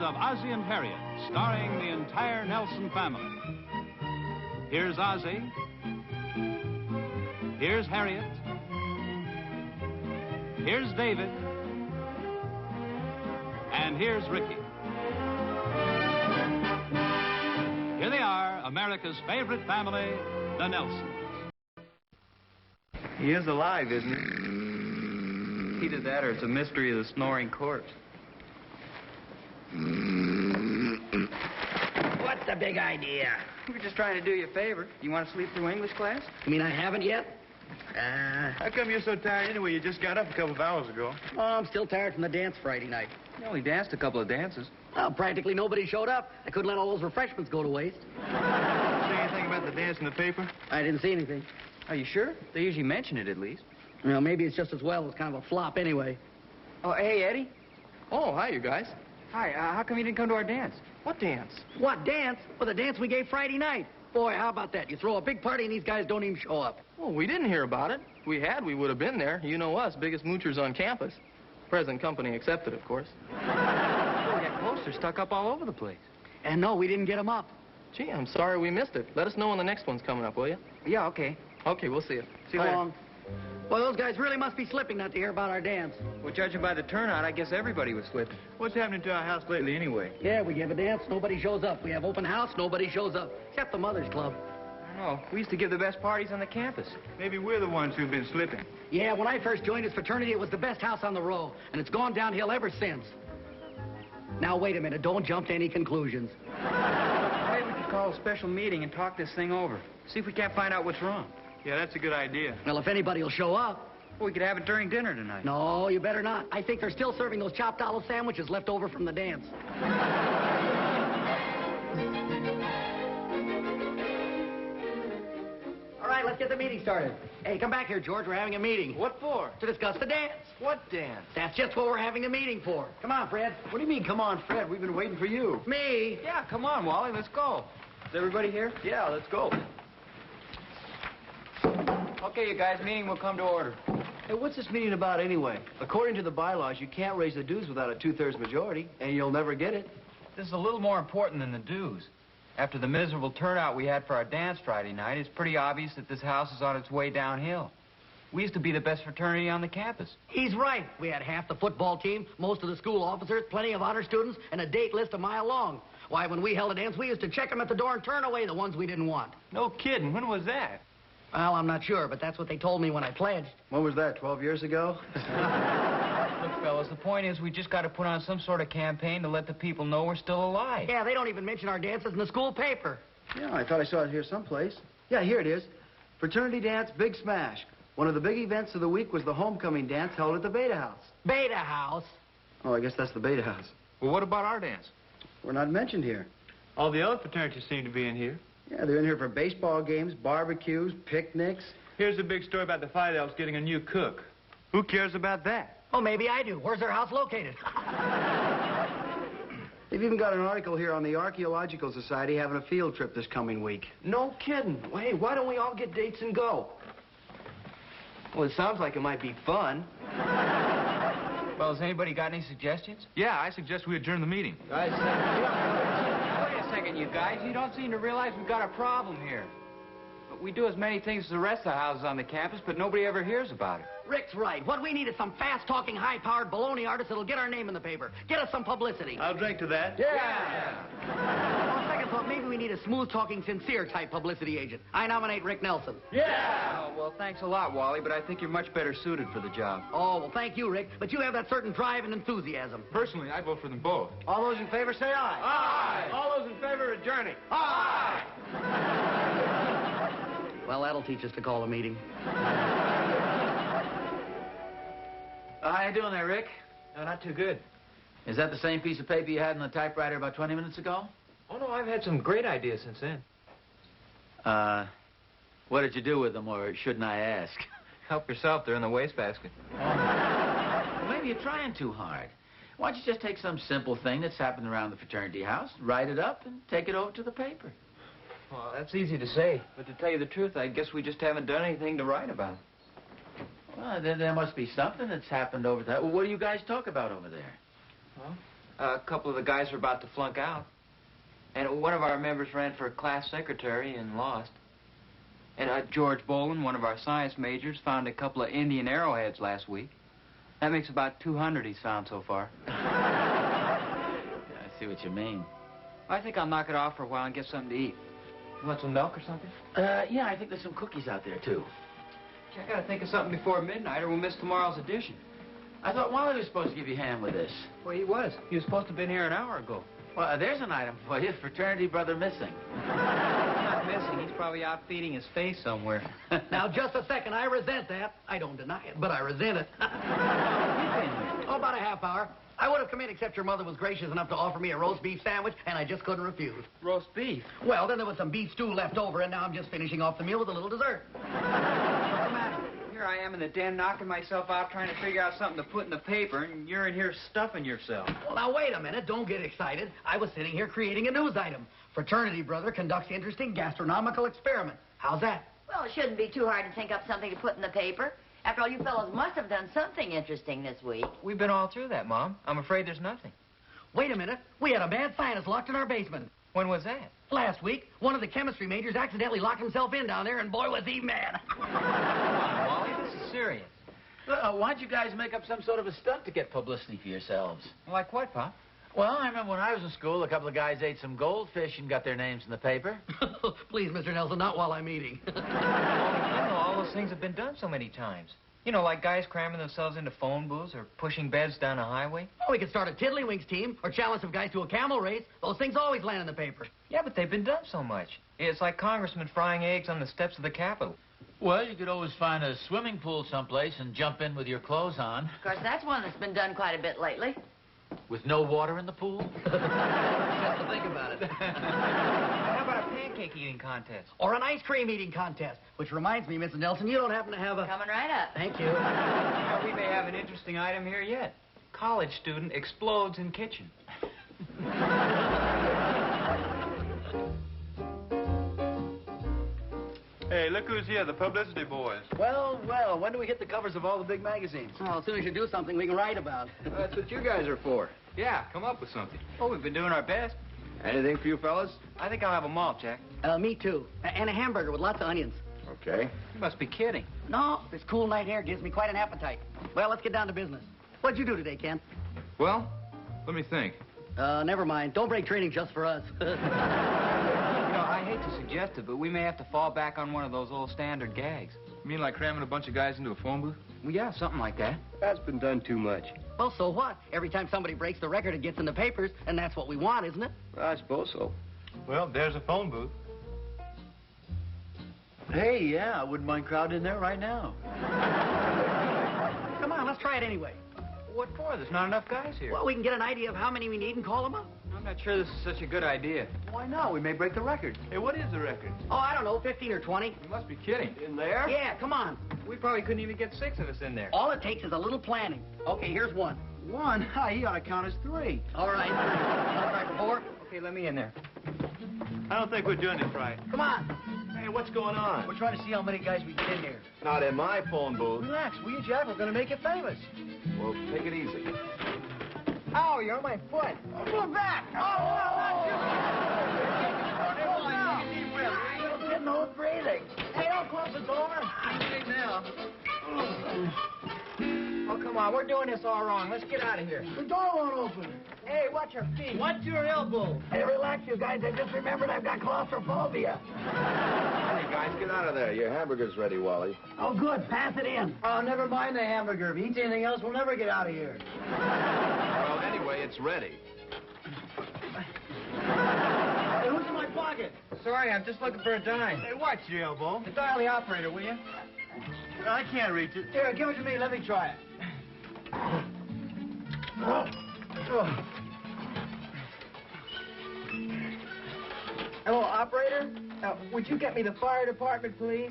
of Ozzie and Harriet, starring the entire Nelson family. Here's Ozzie. Here's Harriet. Here's David. And here's Ricky. Here they are, America's favorite family, the Nelsons. He is alive, isn't he? Either that or it's a mystery of the snoring corpse. What's the big idea? We're just trying to do you a favor. You want to sleep through English class? You mean I haven't yet? How come you're so tired anyway? You just got up a couple of hours ago. Oh, I'm still tired from the dance Friday night. You only danced a couple of dances. Well, practically nobody showed up. I couldn't let all those refreshments go to waste. See anything about the dance in the paper? I didn't see anything. Are you sure? They usually mention it at least. Well, maybe it's just as well. It's kind of a flop anyway. Oh, hey, Eddie. Oh, hi, you guys. Hi, how come you didn't come to our dance? What dance? What dance? Well, the dance we gave Friday night. Boy, how about that? You throw a big party and these guys don't even show up. Well, we didn't hear about it. If we had, we would have been there. You know us, biggest moochers on campus. Present company accepted, of course. We got posters stuck up all over the place. And no, we didn't get them up. Gee, I'm sorry we missed it. Let us know when the next one's coming up, will you? Yeah, okay. Okay, we'll see you. See you later. Long. Well, those guys really must be slipping not to hear about our dance. Well, judging by the turnout, I guess everybody was slipping. What's happening to our house lately anyway? Yeah, we give a dance, nobody shows up. We have open house, nobody shows up. Except the Mother's Club. I don't know. We used to give the best parties on the campus. Maybe we're the ones who've been slipping. Yeah, when I first joined his fraternity, it was the best house on the row. And it's gone downhill ever since. Now, wait a minute. Don't jump to any conclusions. Maybe we could call a special meeting and talk this thing over. See if we can't find out what's wrong. Yeah, that's a good idea. Well, if anybody will show up. Well, we could have it during dinner tonight. No, you better not. I think they're still serving those chopped olive sandwiches left over from the dance. All right, let's get the meeting started. Hey, come back here, George. We're having a meeting. What for? To discuss the dance. What dance? That's just what we're having a meeting for. Come on, Fred. What do you mean, come on, Fred? We've been waiting for you. Me? Yeah, come on, Wally. Let's go. Is everybody here? Yeah, let's go. Okay, you guys, meeting will come to order. Hey, what's this meeting about anyway? According to the bylaws, you can't raise the dues without a two-thirds majority, and you'll never get it. This is a little more important than the dues. After the miserable turnout we had for our dance Friday night, it's pretty obvious that this house is on its way downhill. We used to be the best fraternity on the campus. He's right. We had half the football team, most of the school officers, plenty of honor students, and a date list a mile long. Why, when we held a dance, we used to check them at the door and turn away the ones we didn't want. No kidding. When was that? Well, I'm not sure, but that's what they told me when I pledged. When was that, 12 years ago? Look, fellas, the point is we just got to put on some sort of campaign to let the people know we're still alive. Yeah, they don't even mention our dances in the school paper. Yeah, I thought I saw it here someplace. Yeah, here it is. Fraternity dance, big smash. One of the big events of the week was the homecoming dance held at the Beta House. Beta House? Oh, I guess that's the Beta House. Well, what about our dance? We're not mentioned here. All the other fraternities seem to be in here. Yeah, they're in here for baseball games, barbecues, picnics. Here's a big story about the Fidels getting a new cook. Who cares about that? Oh, maybe I do. Where's their house located? They've even got an article here on the Archaeological Society having a field trip this coming week. No kidding. Hey, why don't we all get dates and go? Well, it sounds like it might be fun. Well, has anybody got any suggestions? Yeah, I suggest we adjourn the meeting. Wait a second, you guys. You don't seem to realize we've got a problem here. We do as many things as the rest of the houses on the campus, but nobody ever hears about it. Rick's right. What we need is some fast-talking, high-powered baloney artist that'll get our name in the paper. Get us some publicity. I'll drink to that. On second thought, maybe we need a smooth-talking, sincere-type publicity agent. I nominate Rick Nelson. Oh, well, thanks a lot, Wally, but I think you're much better suited for the job. Oh, well, thank you, Rick. But you have that certain drive and enthusiasm. Personally, I vote for them both. All those in favor say aye. Aye! All those in favor of adjourning? Aye! Well, that'll teach us to call a meeting. How you doing there, Rick? No, not too good. Is that the same piece of paper you had on the typewriter about 20 minutes ago? Oh, no, I've had some great ideas since then. What did you do with them, or shouldn't I ask? Help yourself, they're in the wastebasket. Well, maybe you're trying too hard. Why don't you just take some simple thing that's happened around the fraternity house, write it up, and take it over to the paper? Well, that's easy to say, but to tell you the truth, I guess we just haven't done anything to write about. Well, then there must be something that's happened over there. What do you guys talk about over there? Well, A couple of the guys were about to flunk out. And one of our members ran for class secretary and lost. And George Boland, one of our science majors, found a couple of Indian arrowheads last week. That makes about 200 he's found so far. I see what you mean. I think I'll knock it off for a while and get something to eat. You want some milk or something? Yeah, I think there's some cookies out there, too. I gotta think of something before midnight or we'll miss tomorrow's edition. I thought Wally was supposed to give you a hand with this. Well, he was. He was supposed to have been here an hour ago. Well, there's an item for you. Fraternity brother missing. He's not missing. He's probably out feeding his face somewhere. Now, just a second. I resent that. I don't deny it, but I resent it. You've been here. Oh, about a half hour. I would have come in except your mother was gracious enough to offer me a roast beef sandwich, and I just couldn't refuse. Roast beef? Well, then there was some beef stew left over, and now I'm just finishing off the meal with a little dessert. What's the matter? Here I am in the den knocking myself out trying to figure out something to put in the paper, and you're in here stuffing yourself. Well, now, wait a minute. Don't get excited. I was sitting here creating a news item. Fraternity brother conducts interesting gastronomical experiment. How's that? Well, it shouldn't be too hard to think up something to put in the paper. After all, you fellows must have done something interesting this week. We've been all through that, Mom. I'm afraid there's nothing. Wait a minute. We had a mad scientist locked in our basement. When was that? Last week, one of the chemistry majors accidentally locked himself in down there, and boy, was he mad. Come on, Wally. This is serious. Why don't you guys make up some sort of a stunt to get publicity for yourselves? Like what, Pop? Well, I remember when I was in school, a couple of guys ate some goldfish and got their names in the paper. Please, Mr. Nelson, not while I'm eating. All those things have been done so many times. You know, like guys cramming themselves into phone booths or pushing beds down a highway. Oh, we could start a Tiddlywinks team or challenge some guys to a camel race. Those things always land in the paper. Yeah, but they've been done so much. It's like congressmen frying eggs on the steps of the Capitol. Well, you could always find a swimming pool someplace and jump in with your clothes on. Of course, that's one that's been done quite a bit lately. With no water in the pool? Just to think about it. How about a pancake eating contest? Or an ice cream eating contest. Which reminds me, Mrs. Nelson, you don't happen to have a... Coming right up. Thank you. Well, we may have an interesting item here yet. College student explodes in kitchen. Hey, look who's here, the Publicity boys. Well, well, when do we hit the covers of all the big magazines? Well, as soon as you do something we can write about. That's what you guys are for. Yeah, come up with something. Oh, we've been doing our best. Anything for you fellas? I think I'll have a malt, Jack. Me too. And a hamburger with lots of onions. Okay. You must be kidding. No, this cool night air gives me quite an appetite. Well, let's get down to business. What'd you do today, Ken? Well, let me think. Never mind. Don't break training just for us. You know, I hate to suggest it, but we may have to fall back on one of those old standard gags. You mean like cramming a bunch of guys into a phone booth? Well, yeah, something like that. That's been done too much. Well, so what? Every time somebody breaks the record, it gets in the papers, and that's what we want, isn't it? I suppose so. Well, there's a phone booth. Hey, yeah, I wouldn't mind crowding in there right now. Come on, let's try it anyway. What for? There's not enough guys here. Well, we can get an idea of how many we need and call them up. I'm not sure this is such a good idea. Why not? We may break the record. Hey, what is the record? Oh, I don't know, 15 or 20. You must be kidding. In there? Yeah, come on. We probably couldn't even get 6 of us in there. All it takes is a little planning. Okay, here's one. One? Hi, you ought to count as 3. All right. I'll try for 4. Okay, let me in there. I don't think we're doing this right. Come on. Hey, what's going on? We're trying to see how many guys we get in here. Not in my phone booth. Relax, will you, Jack? We're going to make it famous. Well, take it easy. Ow, you're on my foot. Move back. Oh, not you. Getting no breathing. Hey, don't close the door. Hey, now. Oh, come on. We're doing this all wrong. Let's get out of here. The door won't open. Hey, watch your feet. Watch your elbow. Hey, relax, you guys. I just remembered I've got claustrophobia. Hey, guys, get out of there. Your hamburger's ready, Wally. Oh, good. Pass it in. Oh, never mind the hamburger. If he eats anything else, we'll never get out of here. Well, anyway, it's ready. Hey, who's in my pocket? Sorry, I'm just looking for a dime. Hey, watch your elbow. Dial the operator, will you? I can't reach it. Here, give it to me. Let me try it. Oh. Hello, operator? Would you get me the fire department, please?